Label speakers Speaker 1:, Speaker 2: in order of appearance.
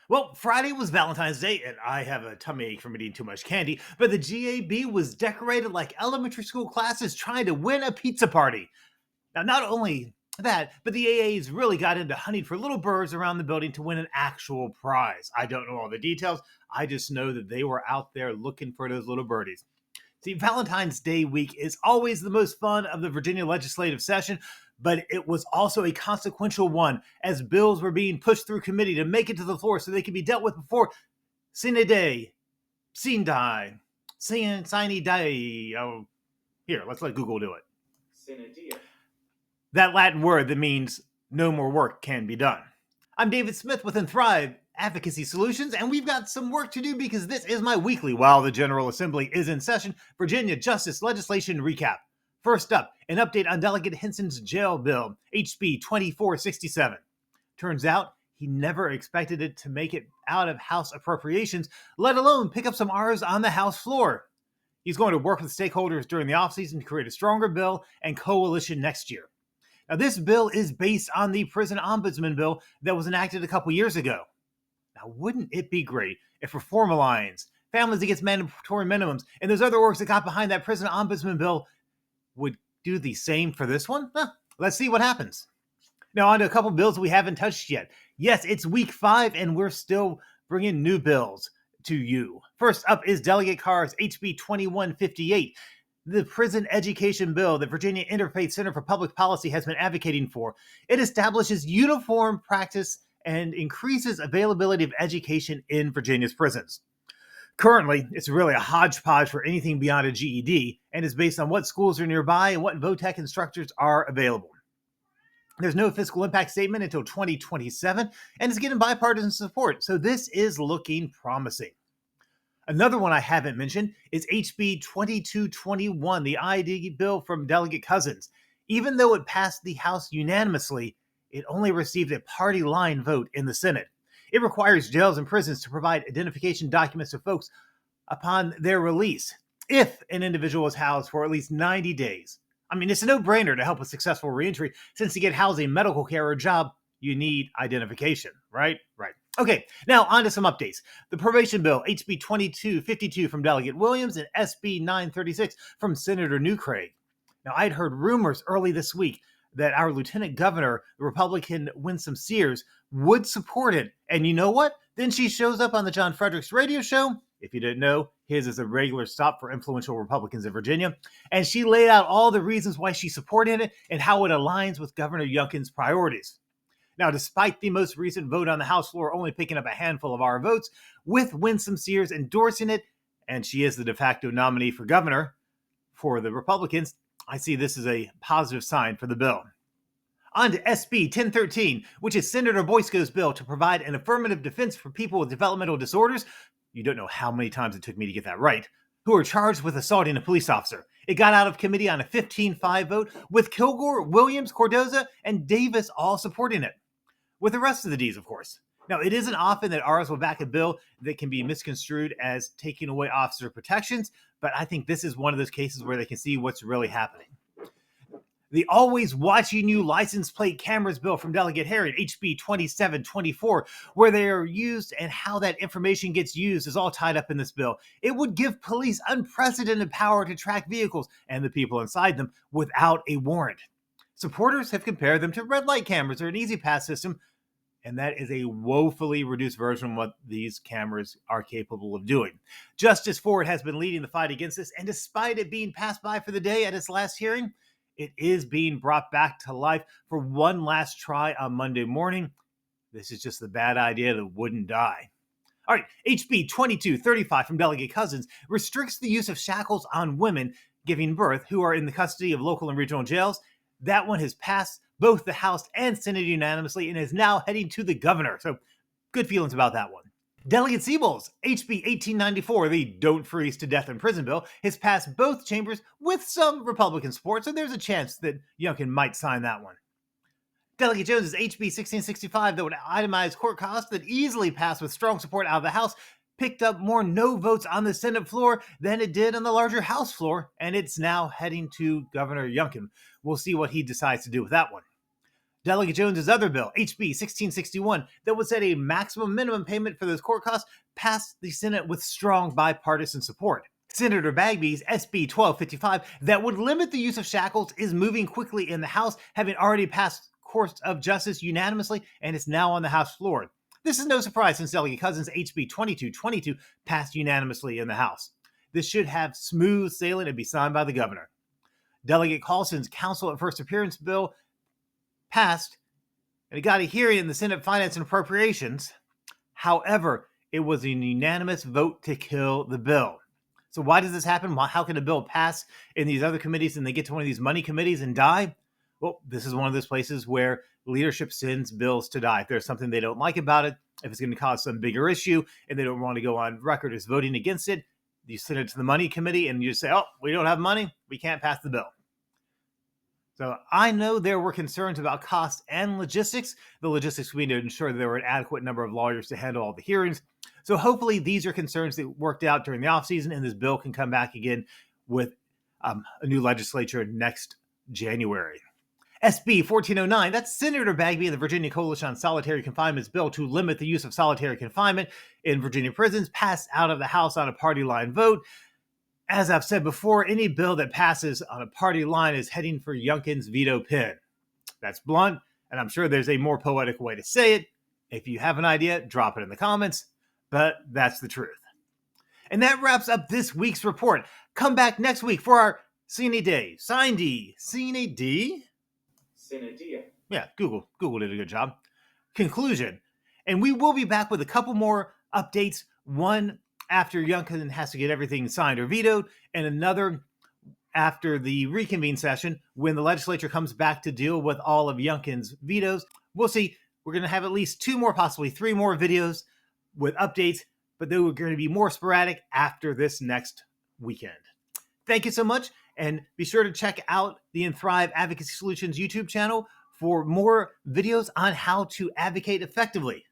Speaker 1: Well, Friday was Valentine's Day, and I have a tummy ache from eating too much candy, but the GAB was decorated like elementary school classes trying to win a pizza party. Now, not only that, but the AAs really got into hunting for little birds around the building to win an actual prize. I don't know all the details. I just know that they were out there looking for those little birdies. See, Valentine's Day week is always the most fun of the Virginia legislative session, but it was also a consequential one as bills were being pushed through committee to make it to the floor so they could be dealt with before Sine Day, Sine Die, Sine Die. Oh, here, let's let Google do it.
Speaker 2: Sine die.
Speaker 1: That Latin word that means no more work can be done. I'm David Smith with Thrive Advocacy Solutions, and we've got some work to do because this is my weekly, while the General Assembly is in session, Virginia Justice Legislation Recap. First up, an update on Delegate Henson's jail bill, HB 2467. Turns out he never expected it to make it out of House appropriations, let alone pick up some R's on the House floor. He's going to work with stakeholders during the offseason to create a stronger bill and coalition next year. Now, this bill is based on the prison ombudsman bill that was enacted a couple years ago. Now, wouldn't it be great if Reform Alliance, Families Against Mandatory Minimums, and those other orgs that got behind that prison ombudsman bill would do the same for this one? Let's see what happens. Now, on to a couple bills we haven't touched yet. Yes, it's week 5, and we're still bringing new bills to you. First up is Delegate Carr's HB 2158. The prison education bill that Virginia Interfaith Center for Public Policy has been advocating for. It establishes uniform practice and increases availability of education in Virginia's prisons. Currently, it's really a hodgepodge for anything beyond a GED, and is based on what schools are nearby and what VOTEC instructors are available. There's no fiscal impact statement until 2027, and it's getting bipartisan support, so this is looking promising. Another one I haven't mentioned is HB 2221, the ID bill from Delegate Cousins. Even though it passed the House unanimously, it only received a party line vote in the Senate. It requires jails and prisons to provide identification documents to folks upon their release if an individual is housed for at least 90 days. I mean, it's a no-brainer to help with successful reentry, since to get housing, medical care, or a job, you need identification, right? Right. Okay, now on to some updates. The probation bill, HB 2252 from Delegate Williams and SB 936 from Senator Newcraig. Now, I'd heard rumors early this week that our Lieutenant Governor, the Republican Winsome-Sears, would support it. And you know what? Then she shows up on the John Fredericks radio show. If you didn't know, his is a regular stop for influential Republicans in Virginia. And she laid out all the reasons why she supported it and how it aligns with Governor Youngkin's priorities. Now, despite the most recent vote on the House floor only picking up a handful of our votes, with Winsome-Sears endorsing it, and she is the de facto nominee for governor for the Republicans, I see this as a positive sign for the bill. On to SB 1013, which is Senator Boysko's bill to provide an affirmative defense for people with developmental disorders. You don't know how many times it took me to get that right. Who are charged with assaulting a police officer. It got out of committee on a 15-5 vote, with Kilgore, Williams, Cordoza, and Davis all supporting it. With the rest of the Ds, of course. Now, it isn't often that ours will back a bill that can be misconstrued as taking away officer protections, but I think this is one of those cases where they can see what's really happening. The Always Watching You license plate cameras bill from Delegate Herod, HB 2724, where they are used and how that information gets used is all tied up in this bill. It would give police unprecedented power to track vehicles and the people inside them without a warrant. Supporters have compared them to red light cameras or an easy pass system, and that is a woefully reduced version of what these cameras are capable of doing. Justice Ford has been leading the fight against this, and despite it being passed by for the day at its last hearing, it is being brought back to life for one last try on Monday morning. This is just the bad idea that wouldn't die. All right, HB 2235 from Delegate Cousins restricts the use of shackles on women giving birth who are in the custody of local and regional jails. That one has passed both the House and Senate unanimously and is now heading to the governor. So good feelings about that one. Delegate Siebel's HB 1894, the Don't Freeze to Death in Prison bill, has passed both chambers with some Republican support, so there's a chance that Youngkin might sign that one. Delegate Jones's HB 1665, that would itemize court costs, that easily passed with strong support out of the House, picked up more no votes on the Senate floor than it did on the larger House floor, and it's now heading to Governor Youngkin. We'll see what he decides to do with that one. Delegate Jones's other bill, HB 1661, that would set a maximum minimum payment for those court costs, passed the Senate with strong bipartisan support. Senator Bagby's SB 1255 that would limit the use of shackles is moving quickly in the House, having already passed courts of justice unanimously, and it's now on the House floor. This is no surprise since Delegate Cousins' HB 2222 passed unanimously in the House. This should have smooth sailing and be signed by the governor. Delegate Carlson's Counsel at First Appearance bill passed, and it got a hearing in the Senate Finance and Appropriations. However, it was a unanimous vote to kill the bill. So why does this happen? How can a bill pass in these other committees and they get to one of these money committees and die? Well, this is one of those places where leadership sends bills to die. If there's something they don't like about it, if it's going to cause some bigger issue and they don't want to go on record as voting against it, you send it to the money committee and you say, oh, we don't have money, we can't pass the bill. So I know there were concerns about cost and logistics. The logistics we need to ensure that there were an adequate number of lawyers to handle all the hearings. So hopefully these are concerns that worked out during the offseason and this bill can come back again with a new legislature next January. SB 1409, that's Senator Bagby and the Virginia Coalition on Solitary Confinement's bill to limit the use of solitary confinement in Virginia prisons, passed out of the House on a party line vote. As I've said before, any bill that passes on a party line is heading for Youngkin's veto pen. That's blunt, and I'm sure there's a more poetic way to say it. If you have an idea, drop it in the comments, but that's the truth. And that wraps up this week's report. Come back next week for our Sine D. Sine D. Sine D?
Speaker 2: Sine D.
Speaker 1: Yeah, Google did a good job. Conclusion. And we will be back with a couple more updates. One after Youngkin has to get everything signed or vetoed, and another after the reconvene session when the legislature comes back to deal with all of Youngkin's vetoes. We'll see. We're going to have at least 2 more, possibly 3 more videos with updates, but they were going to be more sporadic after this next weekend. Thank you so much, and be sure to check out the Thrive Advocacy Solutions YouTube channel for more videos on how to advocate effectively.